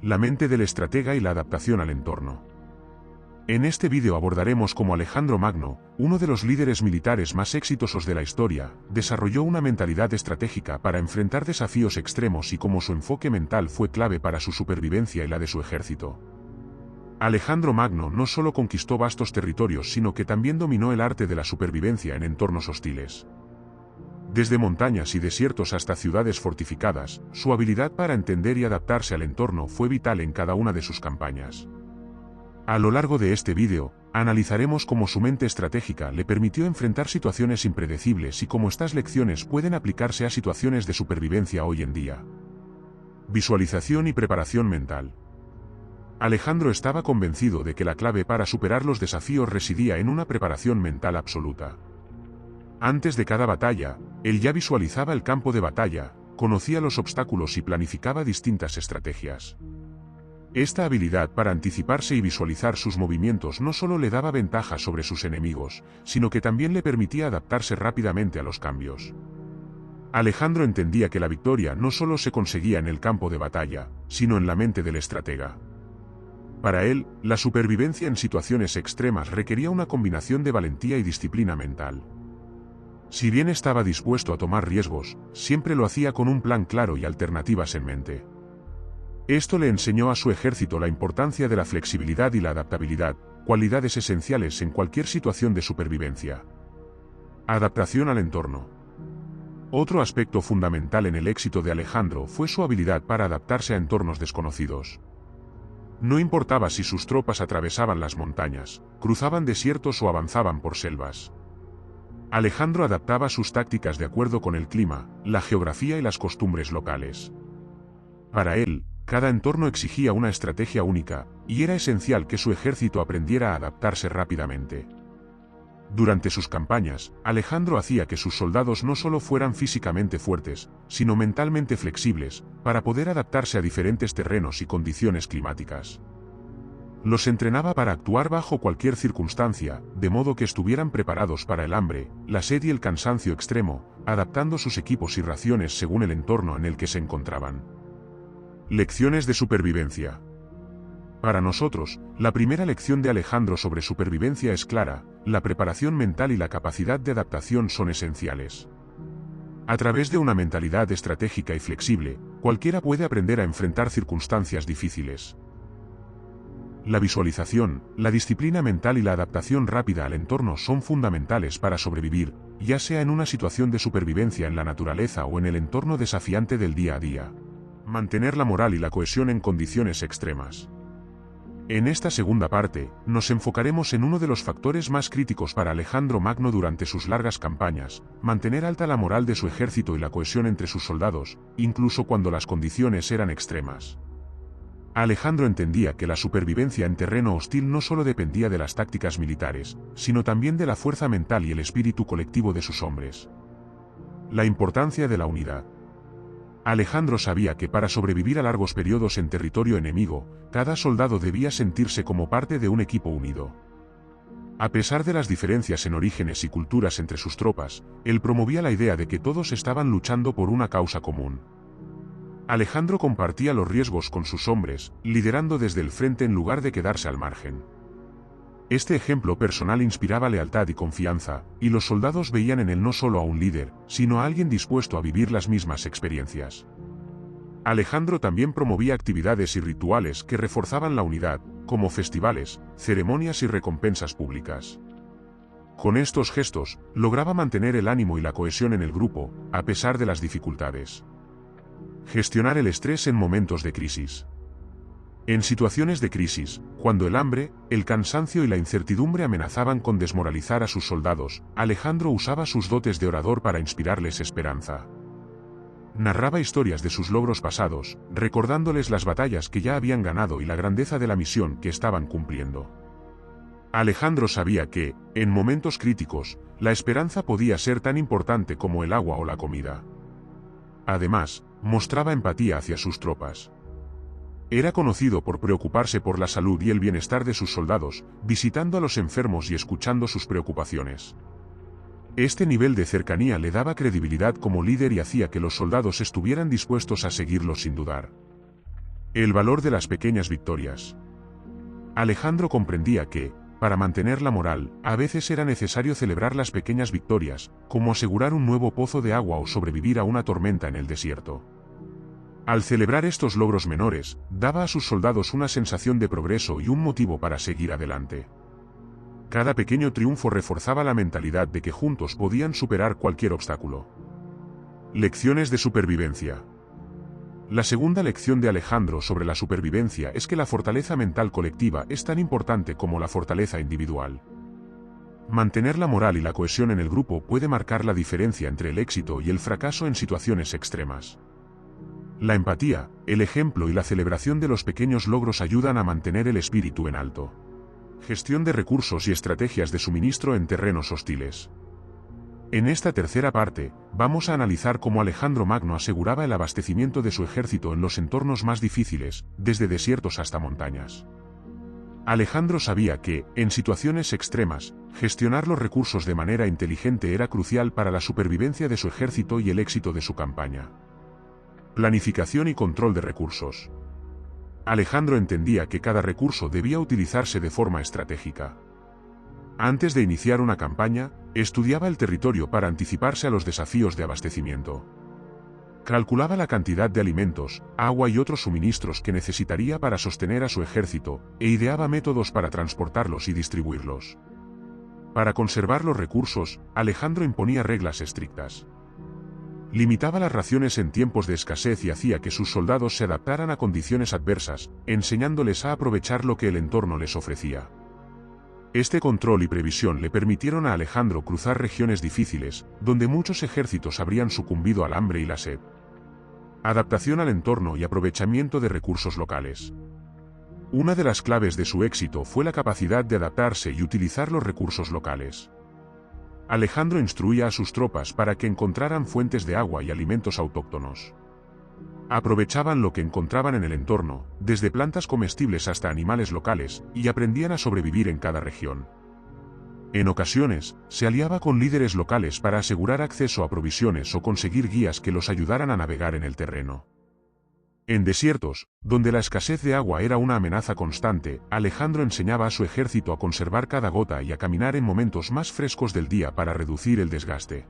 La mente del estratega y la adaptación al entorno. En este vídeo abordaremos cómo Alejandro Magno, uno de los líderes militares más exitosos de la historia, desarrolló una mentalidad estratégica para enfrentar desafíos extremos y cómo su enfoque mental fue clave para su supervivencia y la de su ejército. Alejandro Magno no solo conquistó vastos territorios, sino que también dominó el arte de la supervivencia en entornos hostiles. Desde montañas y desiertos hasta ciudades fortificadas, su habilidad para entender y adaptarse al entorno fue vital en cada una de sus campañas. A lo largo de este vídeo, analizaremos cómo su mente estratégica le permitió enfrentar situaciones impredecibles y cómo estas lecciones pueden aplicarse a situaciones de supervivencia hoy en día. Visualización y preparación mental. Alejandro estaba convencido de que la clave para superar los desafíos residía en una preparación mental absoluta. Antes de cada batalla, él ya visualizaba el campo de batalla, conocía los obstáculos y planificaba distintas estrategias. Esta habilidad para anticiparse y visualizar sus movimientos no solo le daba ventaja sobre sus enemigos, sino que también le permitía adaptarse rápidamente a los cambios. Alejandro entendía que la victoria no solo se conseguía en el campo de batalla, sino en la mente del estratega. Para él, la supervivencia en situaciones extremas requería una combinación de valentía y disciplina mental. Si bien estaba dispuesto a tomar riesgos, siempre lo hacía con un plan claro y alternativas en mente. Esto le enseñó a su ejército la importancia de la flexibilidad y la adaptabilidad, cualidades esenciales en cualquier situación de supervivencia. Adaptación al entorno. Otro aspecto fundamental en el éxito de Alejandro fue su habilidad para adaptarse a entornos desconocidos. No importaba si sus tropas atravesaban las montañas, cruzaban desiertos o avanzaban por selvas. Alejandro adaptaba sus tácticas de acuerdo con el clima, la geografía y las costumbres locales. Para él, cada entorno exigía una estrategia única, y era esencial que su ejército aprendiera a adaptarse rápidamente. Durante sus campañas, Alejandro hacía que sus soldados no solo fueran físicamente fuertes, sino mentalmente flexibles, para poder adaptarse a diferentes terrenos y condiciones climáticas. Los entrenaba para actuar bajo cualquier circunstancia, de modo que estuvieran preparados para el hambre, la sed y el cansancio extremo, adaptando sus equipos y raciones según el entorno en el que se encontraban. Lecciones de supervivencia. Para nosotros, la primera lección de Alejandro sobre supervivencia es clara: la preparación mental y la capacidad de adaptación son esenciales. A través de una mentalidad estratégica y flexible, cualquiera puede aprender a enfrentar circunstancias difíciles. La visualización, la disciplina mental y la adaptación rápida al entorno son fundamentales para sobrevivir, ya sea en una situación de supervivencia en la naturaleza o en el entorno desafiante del día a día. Mantener la moral y la cohesión en condiciones extremas. En esta segunda parte, nos enfocaremos en uno de los factores más críticos para Alejandro Magno durante sus largas campañas: mantener alta la moral de su ejército y la cohesión entre sus soldados, incluso cuando las condiciones eran extremas. Alejandro entendía que la supervivencia en terreno hostil no solo dependía de las tácticas militares, sino también de la fuerza mental y el espíritu colectivo de sus hombres. La importancia de la unidad. Alejandro sabía que para sobrevivir a largos periodos en territorio enemigo, cada soldado debía sentirse como parte de un equipo unido. A pesar de las diferencias en orígenes y culturas entre sus tropas, él promovía la idea de que todos estaban luchando por una causa común. Alejandro compartía los riesgos con sus hombres, liderando desde el frente en lugar de quedarse al margen. Este ejemplo personal inspiraba lealtad y confianza, y los soldados veían en él no solo a un líder, sino a alguien dispuesto a vivir las mismas experiencias. Alejandro también promovía actividades y rituales que reforzaban la unidad, como festivales, ceremonias y recompensas públicas. Con estos gestos, lograba mantener el ánimo y la cohesión en el grupo, a pesar de las dificultades. Gestionar el estrés en momentos de crisis. En situaciones de crisis, cuando el hambre, el cansancio y la incertidumbre amenazaban con desmoralizar a sus soldados, Alejandro usaba sus dotes de orador para inspirarles esperanza. Narraba historias de sus logros pasados, recordándoles las batallas que ya habían ganado y la grandeza de la misión que estaban cumpliendo. Alejandro sabía que, en momentos críticos, la esperanza podía ser tan importante como el agua o la comida. Además, mostraba empatía hacia sus tropas. Era conocido por preocuparse por la salud y el bienestar de sus soldados, visitando a los enfermos y escuchando sus preocupaciones. Este nivel de cercanía le daba credibilidad como líder y hacía que los soldados estuvieran dispuestos a seguirlo sin dudar. El valor de las pequeñas victorias. Alejandro comprendía que, para mantener la moral, a veces era necesario celebrar las pequeñas victorias, como asegurar un nuevo pozo de agua o sobrevivir a una tormenta en el desierto. Al celebrar estos logros menores, daba a sus soldados una sensación de progreso y un motivo para seguir adelante. Cada pequeño triunfo reforzaba la mentalidad de que juntos podían superar cualquier obstáculo. Lecciones de supervivencia. La segunda lección de Alejandro sobre la supervivencia es que la fortaleza mental colectiva es tan importante como la fortaleza individual. Mantener la moral y la cohesión en el grupo puede marcar la diferencia entre el éxito y el fracaso en situaciones extremas. La empatía, el ejemplo y la celebración de los pequeños logros ayudan a mantener el espíritu en alto. Gestión de recursos y estrategias de suministro en terrenos hostiles. En esta tercera parte, vamos a analizar cómo Alejandro Magno aseguraba el abastecimiento de su ejército en los entornos más difíciles, desde desiertos hasta montañas. Alejandro sabía que, en situaciones extremas, gestionar los recursos de manera inteligente era crucial para la supervivencia de su ejército y el éxito de su campaña. Planificación y control de recursos. Alejandro entendía que cada recurso debía utilizarse de forma estratégica. Antes de iniciar una campaña, estudiaba el territorio para anticiparse a los desafíos de abastecimiento. Calculaba la cantidad de alimentos, agua y otros suministros que necesitaría para sostener a su ejército, e ideaba métodos para transportarlos y distribuirlos. Para conservar los recursos, Alejandro imponía reglas estrictas. Limitaba las raciones en tiempos de escasez y hacía que sus soldados se adaptaran a condiciones adversas, enseñándoles a aprovechar lo que el entorno les ofrecía. Este control y previsión le permitieron a Alejandro cruzar regiones difíciles, donde muchos ejércitos habrían sucumbido al hambre y la sed. Adaptación al entorno y aprovechamiento de recursos locales. Una de las claves de su éxito fue la capacidad de adaptarse y utilizar los recursos locales. Alejandro instruía a sus tropas para que encontraran fuentes de agua y alimentos autóctonos. Aprovechaban lo que encontraban en el entorno, desde plantas comestibles hasta animales locales, y aprendían a sobrevivir en cada región. En ocasiones, se aliaba con líderes locales para asegurar acceso a provisiones o conseguir guías que los ayudaran a navegar en el terreno. En desiertos, donde la escasez de agua era una amenaza constante, Alejandro enseñaba a su ejército a conservar cada gota y a caminar en momentos más frescos del día para reducir el desgaste.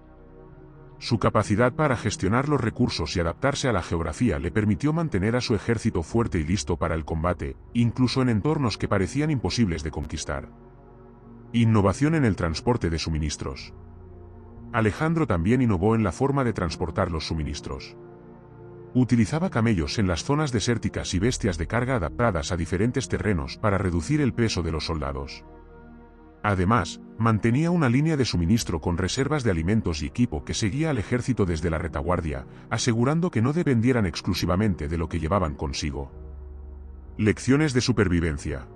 Su capacidad para gestionar los recursos y adaptarse a la geografía le permitió mantener a su ejército fuerte y listo para el combate, incluso en entornos que parecían imposibles de conquistar. Innovación en el transporte de suministros. Alejandro también innovó en la forma de transportar los suministros. Utilizaba camellos en las zonas desérticas y bestias de carga adaptadas a diferentes terrenos para reducir el peso de los soldados. Además, mantenía una línea de suministro con reservas de alimentos y equipo que seguía al ejército desde la retaguardia, asegurando que no dependieran exclusivamente de lo que llevaban consigo. Lecciones de supervivencia.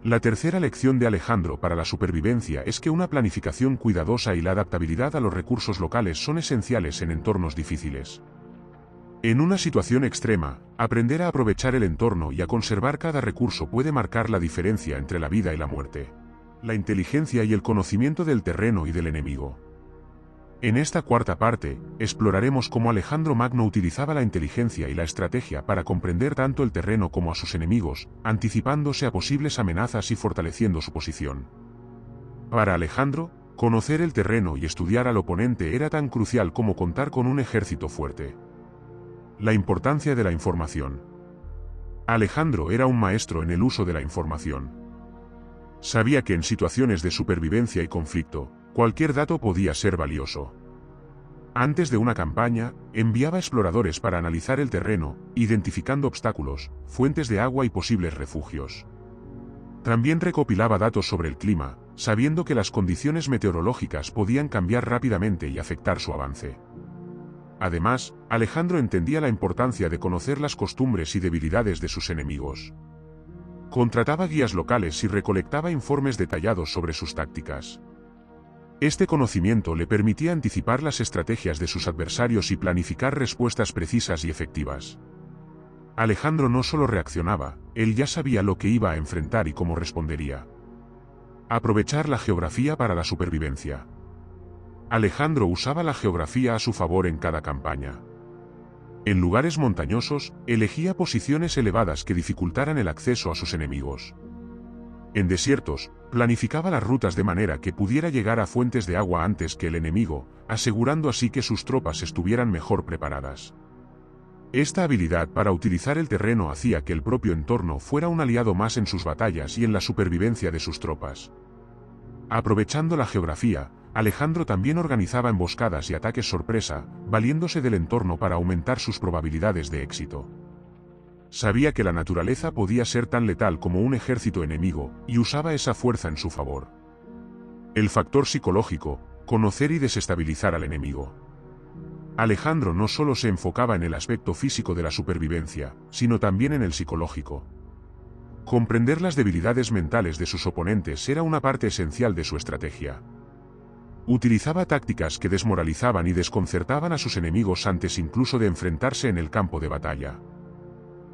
La tercera lección de Alejandro para la supervivencia es que una planificación cuidadosa y la adaptabilidad a los recursos locales son esenciales en entornos difíciles. En una situación extrema, aprender a aprovechar el entorno y a conservar cada recurso puede marcar la diferencia entre la vida y la muerte. La inteligencia y el conocimiento del terreno y del enemigo. En esta cuarta parte, exploraremos cómo Alejandro Magno utilizaba la inteligencia y la estrategia para comprender tanto el terreno como a sus enemigos, anticipándose a posibles amenazas y fortaleciendo su posición. Para Alejandro, conocer el terreno y estudiar al oponente era tan crucial como contar con un ejército fuerte. La importancia de la información. Alejandro era un maestro en el uso de la información. Sabía que en situaciones de supervivencia y conflicto, cualquier dato podía ser valioso. Antes de una campaña, enviaba exploradores para analizar el terreno, identificando obstáculos, fuentes de agua y posibles refugios. También recopilaba datos sobre el clima, sabiendo que las condiciones meteorológicas podían cambiar rápidamente y afectar su avance. Además, Alejandro entendía la importancia de conocer las costumbres y debilidades de sus enemigos. Contrataba guías locales y recolectaba informes detallados sobre sus tácticas. Este conocimiento le permitía anticipar las estrategias de sus adversarios y planificar respuestas precisas y efectivas. Alejandro no solo reaccionaba, él ya sabía lo que iba a enfrentar y cómo respondería. Aprovechar la geografía para la supervivencia. Alejandro usaba la geografía a su favor en cada campaña. En lugares montañosos, elegía posiciones elevadas que dificultaran el acceso a sus enemigos. En desiertos, planificaba las rutas de manera que pudiera llegar a fuentes de agua antes que el enemigo, asegurando así que sus tropas estuvieran mejor preparadas. Esta habilidad para utilizar el terreno hacía que el propio entorno fuera un aliado más en sus batallas y en la supervivencia de sus tropas. Aprovechando la geografía, Alejandro también organizaba emboscadas y ataques sorpresa, valiéndose del entorno para aumentar sus probabilidades de éxito. Sabía que la naturaleza podía ser tan letal como un ejército enemigo, y usaba esa fuerza en su favor. El factor psicológico: conocer y desestabilizar al enemigo. Alejandro no solo se enfocaba en el aspecto físico de la supervivencia, sino también en el psicológico. Comprender las debilidades mentales de sus oponentes era una parte esencial de su estrategia. Utilizaba tácticas que desmoralizaban y desconcertaban a sus enemigos antes incluso de enfrentarse en el campo de batalla.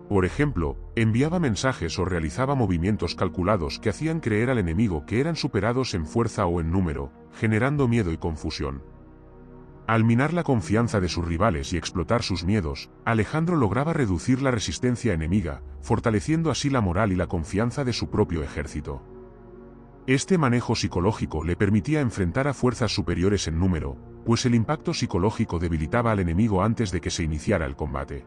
Por ejemplo, enviaba mensajes o realizaba movimientos calculados que hacían creer al enemigo que eran superados en fuerza o en número, generando miedo y confusión. Al minar la confianza de sus rivales y explotar sus miedos, Alejandro lograba reducir la resistencia enemiga, fortaleciendo así la moral y la confianza de su propio ejército. Este manejo psicológico le permitía enfrentar a fuerzas superiores en número, pues el impacto psicológico debilitaba al enemigo antes de que se iniciara el combate.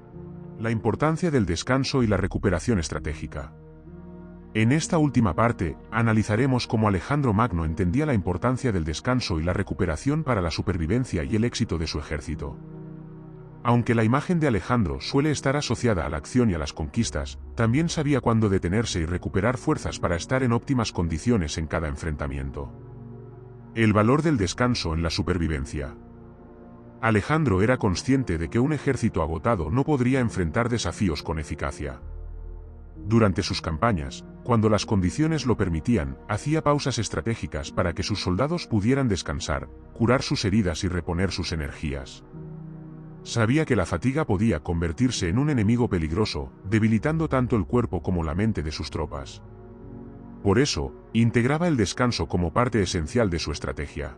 La importancia del descanso y la recuperación estratégica. En esta última parte, analizaremos cómo Alejandro Magno entendía la importancia del descanso y la recuperación para la supervivencia y el éxito de su ejército. Aunque la imagen de Alejandro suele estar asociada a la acción y a las conquistas, también sabía cuándo detenerse y recuperar fuerzas para estar en óptimas condiciones en cada enfrentamiento. El valor del descanso en la supervivencia. Alejandro era consciente de que un ejército agotado no podría enfrentar desafíos con eficacia. Durante sus campañas, cuando las condiciones lo permitían, hacía pausas estratégicas para que sus soldados pudieran descansar, curar sus heridas y reponer sus energías. Sabía que la fatiga podía convertirse en un enemigo peligroso, debilitando tanto el cuerpo como la mente de sus tropas. Por eso, integraba el descanso como parte esencial de su estrategia.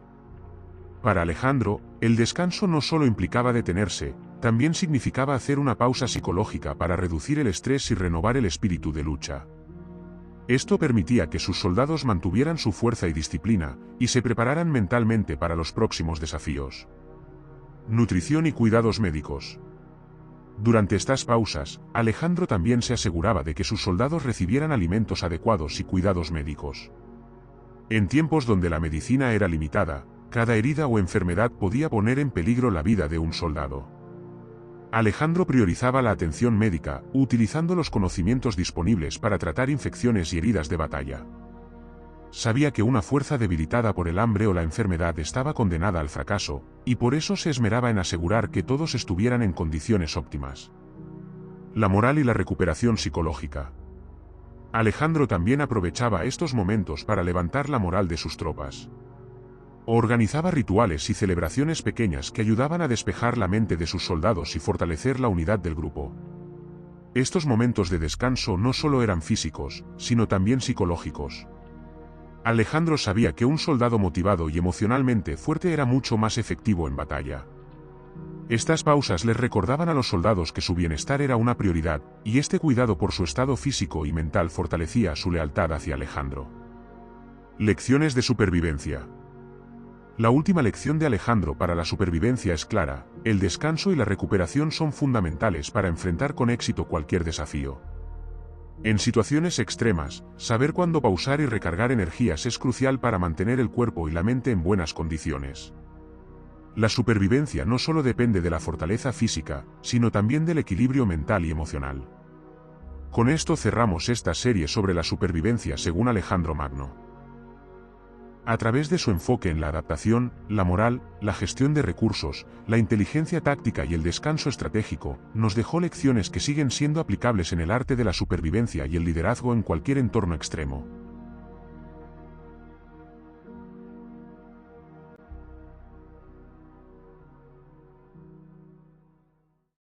Para Alejandro, el descanso no solo implicaba detenerse, también significaba hacer una pausa psicológica para reducir el estrés y renovar el espíritu de lucha. Esto permitía que sus soldados mantuvieran su fuerza y disciplina, y se prepararan mentalmente para los próximos desafíos. Nutrición y cuidados médicos. Durante estas pausas, Alejandro también se aseguraba de que sus soldados recibieran alimentos adecuados y cuidados médicos. En tiempos donde la medicina era limitada, cada herida o enfermedad podía poner en peligro la vida de un soldado. Alejandro priorizaba la atención médica, utilizando los conocimientos disponibles para tratar infecciones y heridas de batalla. Sabía que una fuerza debilitada por el hambre o la enfermedad estaba condenada al fracaso, y por eso se esmeraba en asegurar que todos estuvieran en condiciones óptimas. La moral y la recuperación psicológica. Alejandro también aprovechaba estos momentos para levantar la moral de sus tropas. Organizaba rituales y celebraciones pequeñas que ayudaban a despejar la mente de sus soldados y fortalecer la unidad del grupo. Estos momentos de descanso no solo eran físicos, sino también psicológicos. Alejandro sabía que un soldado motivado y emocionalmente fuerte era mucho más efectivo en batalla. Estas pausas les recordaban a los soldados que su bienestar era una prioridad, y este cuidado por su estado físico y mental fortalecía su lealtad hacia Alejandro. Lecciones de supervivencia. La última lección de Alejandro para la supervivencia es clara: el descanso y la recuperación son fundamentales para enfrentar con éxito cualquier desafío. En situaciones extremas, saber cuándo pausar y recargar energías es crucial para mantener el cuerpo y la mente en buenas condiciones. La supervivencia no solo depende de la fortaleza física, sino también del equilibrio mental y emocional. Con esto cerramos esta serie sobre la supervivencia según Alejandro Magno. A través de su enfoque en la adaptación, la moral, la gestión de recursos, la inteligencia táctica y el descanso estratégico, nos dejó lecciones que siguen siendo aplicables en el arte de la supervivencia y el liderazgo en cualquier entorno extremo.